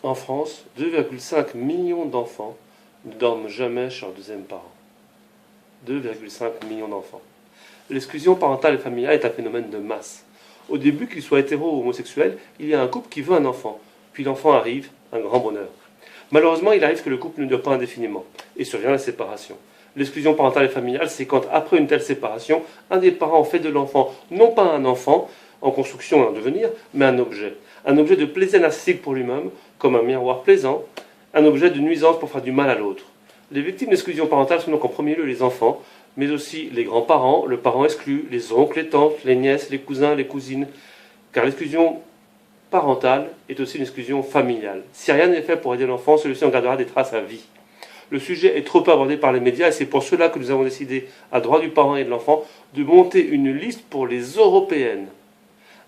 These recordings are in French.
En France, 2,5 millions d'enfants ne dorment jamais chez leur deuxième parent. 2,5 millions d'enfants. L'exclusion parentale et familiale est un phénomène de masse. Au début, qu'il soit hétéro ou homosexuel, il y a un couple qui veut un enfant. Puis l'enfant arrive, un grand bonheur. Malheureusement, il arrive que le couple ne dure pas indéfiniment, et survient la séparation. L'exclusion parentale et familiale, c'est quand, après une telle séparation, un des parents fait de l'enfant, non pas un enfant, en construction et en devenir, mais un objet. Un objet de plaisir narcissique pour lui-même, comme un miroir plaisant, un objet de nuisance pour faire du mal à l'autre. Les victimes d'exclusion parentale sont donc en premier lieu les enfants, mais aussi les grands-parents, le parent exclu, les oncles, les tantes, les nièces, les cousins, les cousines, car l'exclusion parentale est aussi une exclusion familiale. Si rien n'est fait pour aider l'enfant, celui-ci en gardera des traces à vie. Le sujet est trop peu abordé par les médias et c'est pour cela que nous avons décidé, à droit du parent et de l'enfant, de monter une liste pour les européennes.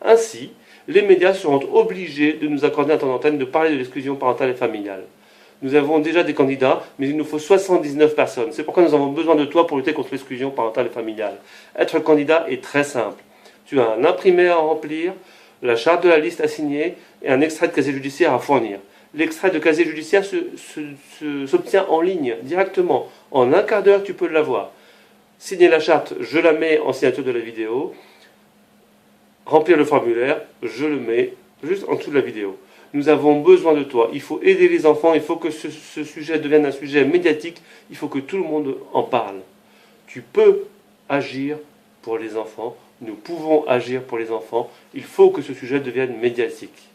Ainsi, les médias seront obligés de nous accorder un temps d'antenne de parler de l'exclusion parentale et familiale. Nous avons déjà des candidats, mais il nous faut 79 personnes. C'est pourquoi nous avons besoin de toi pour lutter contre l'exclusion parentale et familiale. Être candidat est très simple. Tu as un imprimé à remplir, la charte de la liste à signer et un extrait de casier judiciaire à fournir. L'extrait de casier judiciaire s'obtient en ligne, directement. En un quart d'heure, tu peux l'avoir. Signer la charte, je la mets en signature de la vidéo. Remplir le formulaire, je le mets juste en dessous de la vidéo. Nous avons besoin de toi. Il faut aider les enfants, il faut que ce sujet devienne un sujet médiatique, il faut que tout le monde en parle. Tu peux agir pour les enfants, nous pouvons agir pour les enfants, il faut que ce sujet devienne médiatique.